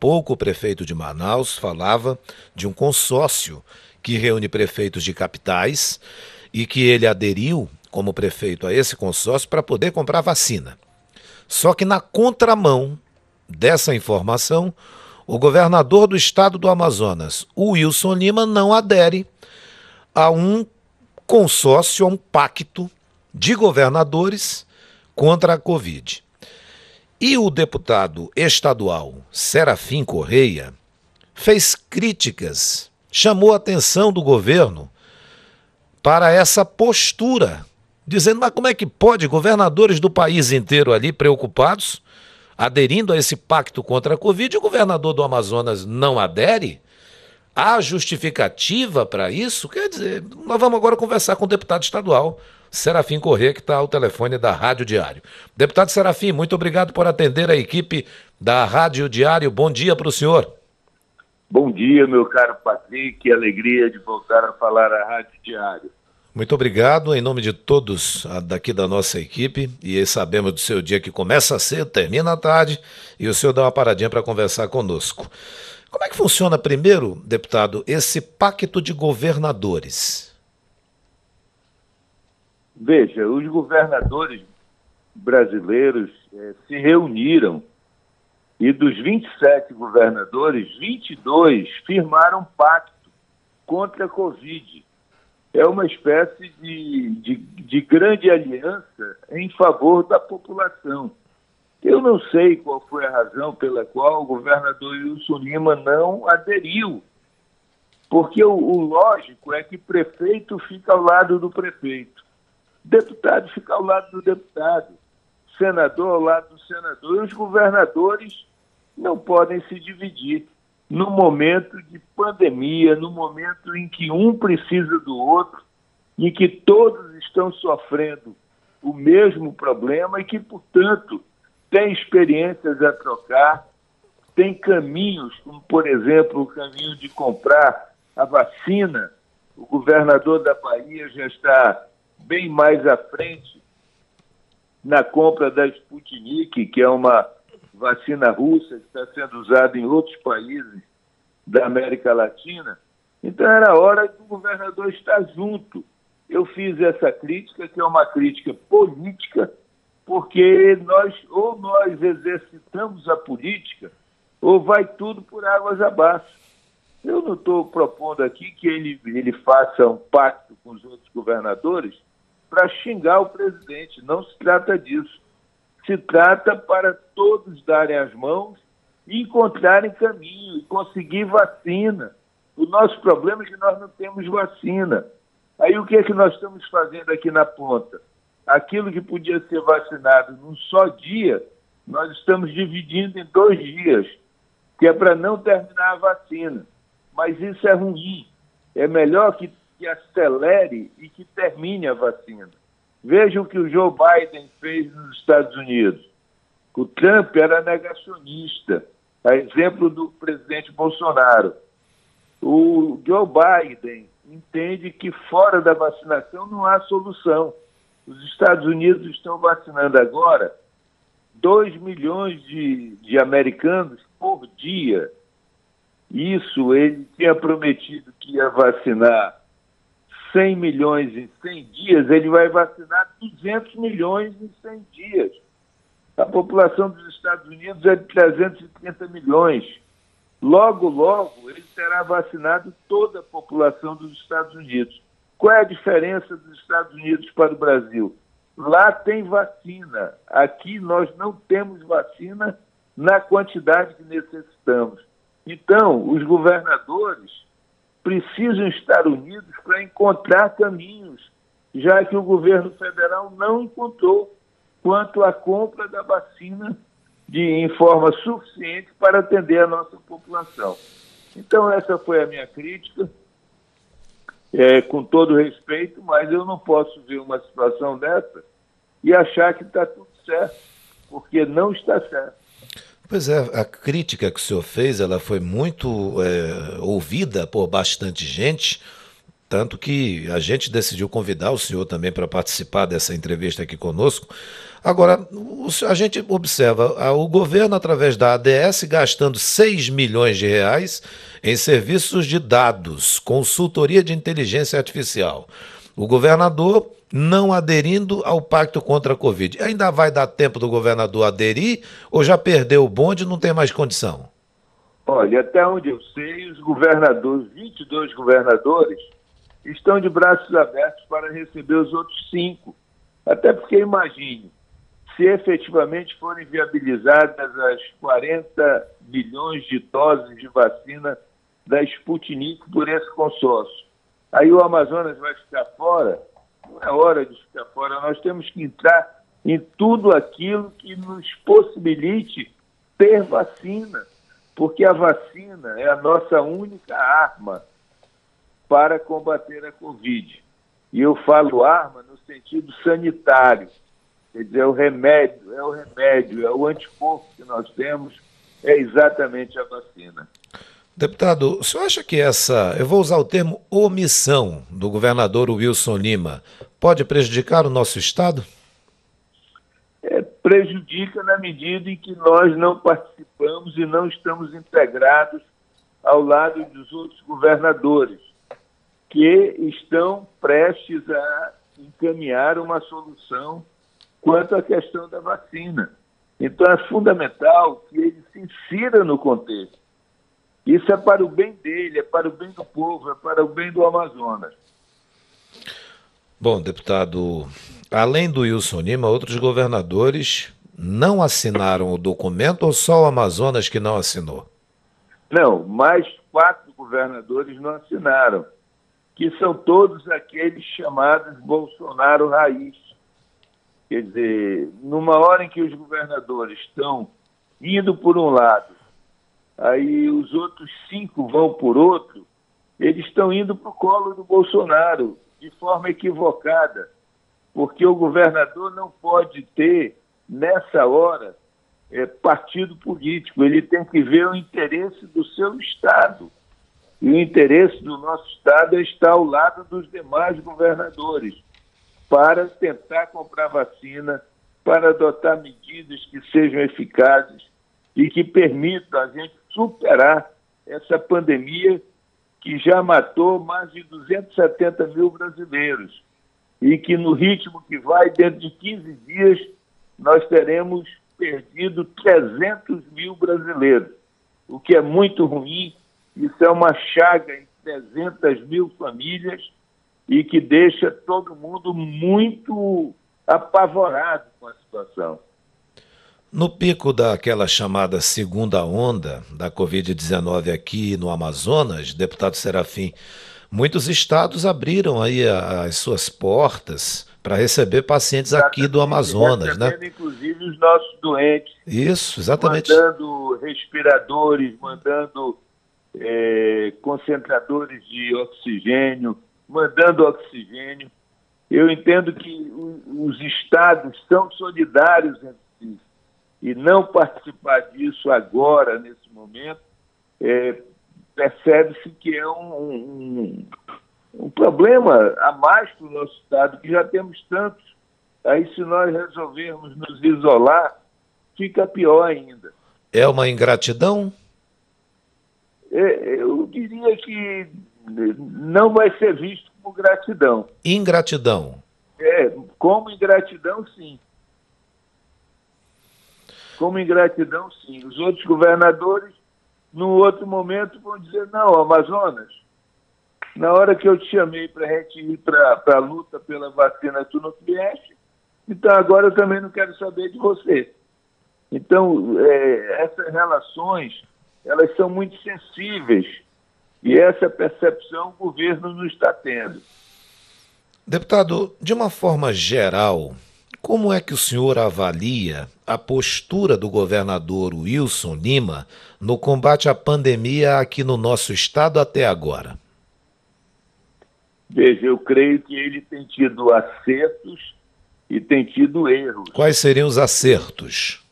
pouco o prefeito de Manaus falava de um consórcio que reúne prefeitos de capitais e que ele aderiu como prefeito a esse consórcio para poder comprar vacina. Só que na contramão dessa informação, o governador do estado do Amazonas, o Wilson Lima, não adere a um consórcio, a um pacto de governadores contra a Covid. E o deputado estadual Serafim Correia fez críticas, chamou a atenção do governo para essa postura, dizendo, mas como é que pode governadores do país inteiro ali preocupados, aderindo a esse pacto contra a Covid, e o governador do Amazonas não adere? Há justificativa para isso? Quer dizer, nós vamos agora conversar com o deputado estadual Serafim Correia, que está ao telefone da Rádio Diário. Deputado Serafim, muito obrigado por atender a equipe da Rádio Diário. Bom dia para o senhor. Bom dia, meu caro Patrick, que alegria de voltar a falar à Rádio Diário. Muito obrigado, em nome de todos daqui da nossa equipe, e sabemos do seu dia que começa cedo, termina à tarde, e o senhor dá uma paradinha para conversar conosco. Como é que funciona, primeiro, deputado, esse pacto de governadores? Veja, os governadores brasileiros se reuniram e dos 27 governadores, 22 firmaram pacto contra a Covid. É uma espécie de grande aliança em favor da população. Eu não sei qual foi a razão pela qual o governador Wilson Lima não aderiu, porque o lógico é que prefeito fica ao lado do prefeito, deputado fica ao lado do deputado, senador ao lado do senador, e os governadores não podem se dividir no momento de pandemia, no momento em que um precisa do outro, em que todos estão sofrendo o mesmo problema e que, portanto, tem experiências a trocar, tem caminhos, como, por exemplo, o caminho de comprar a vacina. O governador da Bahia já está bem mais à frente na compra da Sputnik, que é uma vacina russa que está sendo usada em outros países da América Latina. Então era hora do governador estar junto. Eu fiz essa crítica, que é uma crítica política, porque nós exercitamos a política ou vai tudo por águas abaixo. Eu não estou propondo aqui que ele faça um pacto com os outros governadores para xingar o presidente. Não se trata disso. Se trata para todos darem as mãos e encontrarem caminho e conseguir vacina. O nosso problema é que nós não temos vacina. Aí o que é que nós estamos fazendo aqui na ponta? Aquilo que podia ser vacinado num só dia, nós estamos dividindo em 2 dias, que é para não terminar a vacina. Mas isso é ruim. É melhor que acelere e que termine a vacina. Veja o que o Joe Biden fez nos Estados Unidos. O Trump era negacionista, a exemplo do presidente Bolsonaro. O Joe Biden entende que fora da vacinação não há solução. Os Estados Unidos estão vacinando agora 2 milhões de americanos por dia. Isso, ele tinha prometido que ia vacinar 100 milhões em 100 dias, ele vai vacinar 200 milhões em 100 dias. A população dos Estados Unidos é de 330 milhões. Logo, logo, ele terá vacinado toda a população dos Estados Unidos. Qual é a diferença dos Estados Unidos para o Brasil? Lá tem vacina. Aqui nós não temos vacina na quantidade que necessitamos. Então, os governadores precisam estar unidos para encontrar caminhos, já que o governo federal não encontrou quanto à compra da vacina em forma suficiente para atender a nossa população. Então, essa foi a minha crítica, com todo respeito, mas eu não posso ver uma situação dessa e achar que está tudo certo, porque não está certo. Pois é, a crítica que o senhor fez, ela foi muito ouvida por bastante gente, tanto que a gente decidiu convidar o senhor também para participar dessa entrevista aqui conosco. Agora, a gente observa o governo, através da ADS, gastando 6 milhões de reais em serviços de dados, consultoria de inteligência artificial. O governador não aderindo ao pacto contra a Covid. Ainda vai dar tempo do governador aderir ou já perdeu o bonde e não tem mais condição? Olha, até onde eu sei, os governadores, 22 governadores, estão de braços abertos para receber os outros 5. Até porque, imagine, se efetivamente forem viabilizadas as 40 milhões de doses de vacina da Sputnik por esse consórcio. Aí o Amazonas vai ficar fora? Não é hora de ficar fora, nós temos que entrar em tudo aquilo que nos possibilite ter vacina, porque a vacina é a nossa única arma para combater a Covid. E eu falo arma no sentido sanitário, quer dizer, é o remédio, é o anticorpo que nós temos, é exatamente a vacina. Deputado, o senhor acha que eu vou usar o termo omissão do governador Wilson Lima, pode prejudicar o nosso Estado? Prejudica na medida em que nós não participamos e não estamos integrados ao lado dos outros governadores, que estão prestes a encaminhar uma solução quanto à questão da vacina. Então é fundamental que ele se insira no contexto. Isso é para o bem dele, é para o bem do povo, é para o bem do Amazonas. Bom, deputado, além do Wilson Lima, outros governadores não assinaram o documento ou só o Amazonas que não assinou? Não, mais 4 governadores não assinaram, que são todos aqueles chamados Bolsonaro Raiz. Quer dizer, numa hora em que os governadores estão indo por um lado, aí os outros 5 vão por outro, eles estão indo para o colo do Bolsonaro, de forma equivocada, porque o governador não pode ter, nessa hora, partido político, ele tem que ver o interesse do seu Estado. E o interesse do nosso Estado é estar ao lado dos demais governadores, para tentar comprar vacina, para adotar medidas que sejam eficazes e que permitam a gente superar essa pandemia que já matou mais de 270 mil brasileiros e que no ritmo que vai, dentro de 15 dias, nós teremos perdido 300 mil brasileiros, o que é muito ruim. Isso é uma chaga em 300 mil famílias e que deixa todo mundo muito apavorado com a situação. No pico daquela chamada segunda onda da Covid-19 aqui no Amazonas, deputado Serafim, muitos estados abriram aí as suas portas para receber pacientes aqui do Amazonas, né? Inclusive os nossos doentes. Isso, exatamente. Mandando respiradores, mandando concentradores de oxigênio, mandando oxigênio. Eu entendo que os estados são solidários entre si. E não participar disso agora, nesse momento, percebe-se que é um problema a mais para o nosso Estado, que já temos tantos. Aí, se nós resolvermos nos isolar, fica pior ainda. É uma ingratidão? Eu diria que não vai ser visto como gratidão. Ingratidão? Como ingratidão, sim. Como ingratidão, sim. Os outros governadores, no outro momento, vão dizer, não, Amazonas, na hora que eu te chamei para a gente ir para a luta pela vacina, tu não vieste, então agora eu também não quero saber de você. Então, essas relações, elas são muito sensíveis e essa percepção o governo não está tendo. Deputado, de uma forma geral, como é que o senhor avalia a postura do governador Wilson Lima no combate à pandemia aqui no nosso estado até agora? Veja, eu creio que ele tem tido acertos e tem tido erros. Quais seriam os acertos?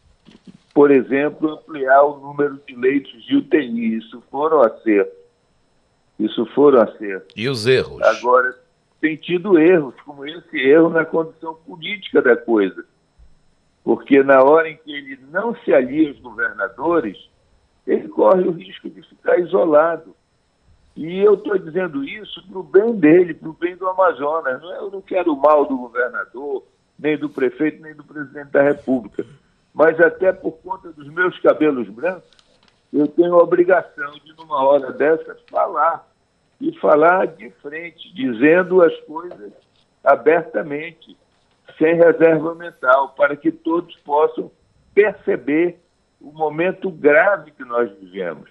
Por exemplo, ampliar o número de leitos de UTI. Isso foram acertos. E os erros? Agora, tem tido erros, como esse erro na condição política da coisa. porque na hora em que ele não se alia aos governadores, ele corre o risco de ficar isolado. E eu estou dizendo isso para o bem dele, para o bem do Amazonas. Eu não quero o mal do governador, nem do prefeito, nem do presidente da República. Mas até por conta dos meus cabelos brancos, eu tenho a obrigação de, numa hora dessa, falar. E falar de frente, dizendo as coisas abertamente, sem reserva mental, para que todos possam perceber o momento grave que nós vivemos.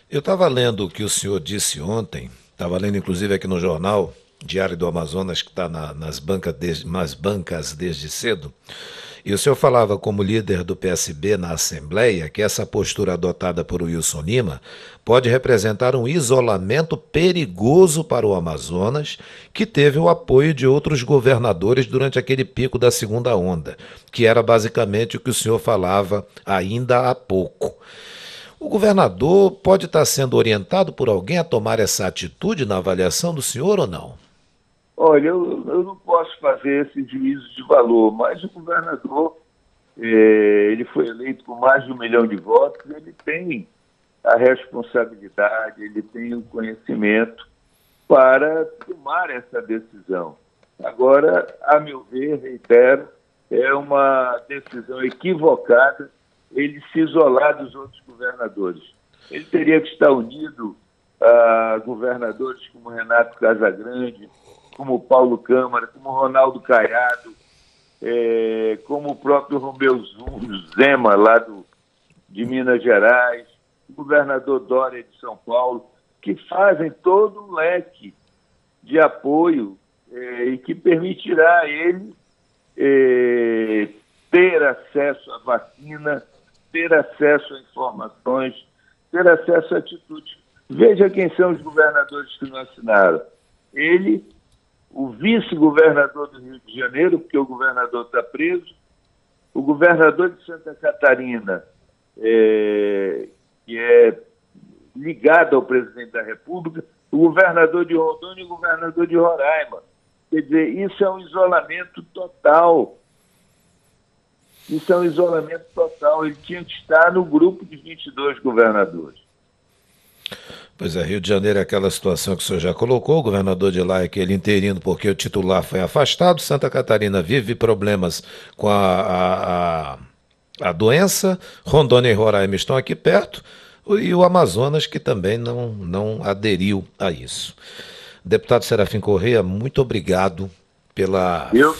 Eu estava lendo o que o senhor disse ontem, estava lendo inclusive aqui no jornal Diário do Amazonas, que está nas bancas desde cedo, e o senhor falava como líder do PSB na Assembleia que essa postura adotada por Wilson Lima pode representar um isolamento perigoso para o Amazonas, que teve o apoio de outros governadores durante aquele pico da segunda onda, que era basicamente o que o senhor falava ainda há pouco. O governador pode estar sendo orientado por alguém a tomar essa atitude na avaliação do senhor ou não? Olha, eu não posso fazer esse juízo de valor, mas o governador, ele foi eleito com mais de 1 milhão de votos, ele tem a responsabilidade, ele tem o conhecimento para tomar essa decisão. Agora, a meu ver, reitero, é uma decisão equivocada ele se isolar dos outros governadores. Ele teria que estar unido a governadores como Renato Casagrande, como Paulo Câmara, como Ronaldo Caiado, como o próprio Romeu Zema, lá de Minas Gerais, o governador Dória de São Paulo, que fazem todo um leque de apoio e que permitirá a ele ter acesso à vacina, ter acesso a informações, ter acesso a atitudes. Veja quem são os governadores que não assinaram. Ele, o vice-governador do Rio de Janeiro, porque o governador está preso, o governador de Santa Catarina, que é ligado ao presidente da República, o governador de Rondônia e o governador de Roraima. Quer dizer, isso é um isolamento total. Isso é um isolamento total. Ele tinha que estar no grupo de 22 governadores. Pois é, Rio de Janeiro é aquela situação que o senhor já colocou, o governador de lá é aquele interino porque o titular foi afastado, Santa Catarina vive problemas com a doença, Rondônia e Roraima estão aqui perto, e o Amazonas que também não aderiu a isso. Deputado Serafim Correia, muito obrigado pela Eu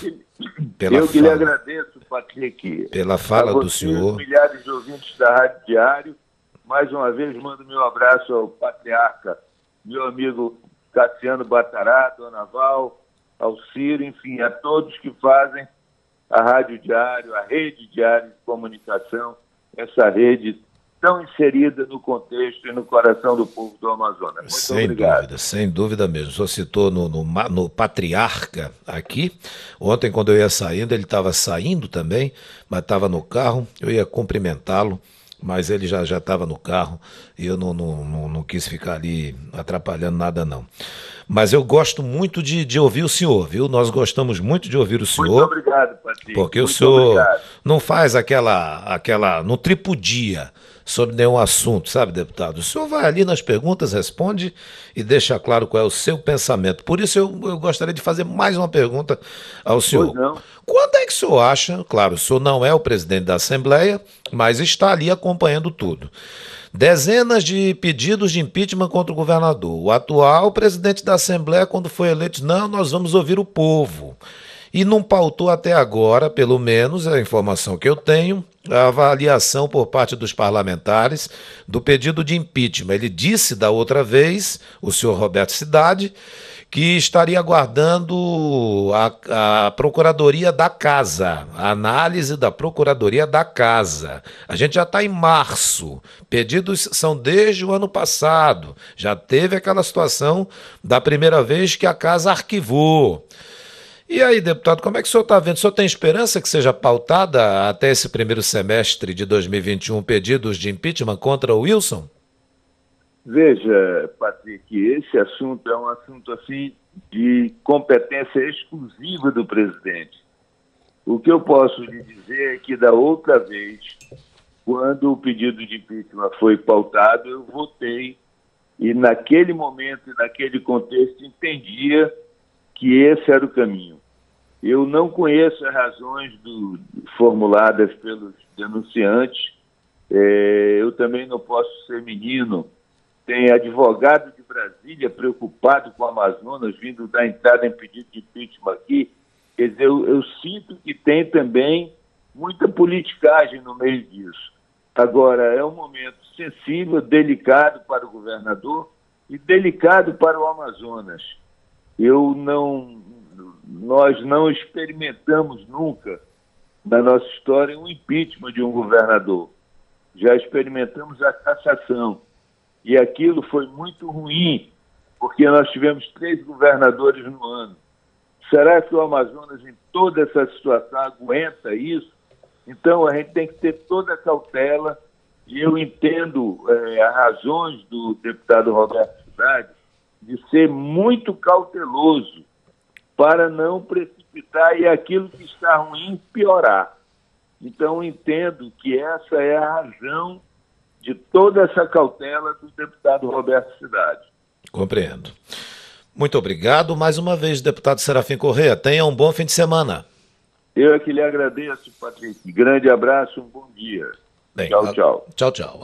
que lhe agradeço, Patrick, pela fala do você, senhor. Os milhares de ouvintes da Rádio Diário. Mais uma vez, mando meu abraço ao patriarca, meu amigo Cassiano Batará, Dona Val, ao Ciro, enfim, a todos que fazem a Rádio Diário, a Rede Diário de Comunicação, essa rede tão inserida no contexto e no coração do povo do Amazonas. Muito obrigado. Sem dúvida mesmo. O senhor citou no patriarca aqui. Ontem, quando eu ia saindo, ele estava saindo também, mas estava no carro, eu ia cumprimentá-lo, mas ele já estava no carro e eu não quis ficar ali atrapalhando nada, não. Mas eu gosto muito de ouvir o senhor, viu? Nós gostamos muito de ouvir o senhor. Muito obrigado, Patrick. Porque muito o senhor obrigado. Não faz não tripudia sobre nenhum assunto, sabe, deputado? O senhor vai ali nas perguntas, responde e deixa claro qual é o seu pensamento. Por isso eu gostaria de fazer mais uma pergunta ao senhor. Pois não. Quando é que o senhor acha, claro, o senhor não é o presidente da Assembleia, mas está ali acompanhando tudo. Dezenas de pedidos de impeachment contra o governador. O atual presidente da Assembleia, quando foi eleito, disse, não, nós vamos ouvir o povo. E não pautou até agora, pelo menos a informação que eu tenho, a avaliação por parte dos parlamentares do pedido de impeachment. Ele disse da outra vez, o senhor Roberto Cidade, que estaria aguardando a Procuradoria da Casa, a análise da Procuradoria da Casa. A gente já está em março, pedidos são desde o ano passado, já teve aquela situação da primeira vez que a Casa arquivou. E aí, deputado, como é que o senhor está vendo? O senhor tem esperança que seja pautada até esse primeiro semestre de 2021 pedidos de impeachment contra o Wilson? Veja, Patrick, esse assunto é um assunto assim de competência exclusiva do presidente. O que eu posso lhe dizer é que da outra vez, quando o pedido de impeachment foi pautado, eu votei e naquele momento e naquele contexto entendia que esse era o caminho. Eu não conheço as razões formuladas pelos denunciantes, eu também não posso ser menino. Tem advogado de Brasília preocupado com o Amazonas, vindo dar entrada em pedido de impeachment aqui. Quer dizer, eu sinto que tem também muita politicagem no meio disso. Agora, é um momento sensível, delicado para o governador e delicado para o Amazonas. Nós não experimentamos nunca, na nossa história, um impeachment de um governador. Já experimentamos a cassação. E aquilo foi muito ruim, porque nós tivemos 3 governadores no ano. Será que o Amazonas, em toda essa situação, aguenta isso? Então, a gente tem que ter toda a cautela, e eu entendo as razões do deputado Roberto Cidade de ser muito cauteloso para não precipitar e aquilo que está ruim piorar. Então, entendo que essa é a razão de toda essa cautela do deputado Roberto Cidade. Compreendo. Muito obrigado mais uma vez, deputado Serafim Corrêa. Tenha um bom fim de semana. Eu é que lhe agradeço, Patrick. Grande abraço, um bom dia. Bem, tchau, tchau. Tchau, tchau.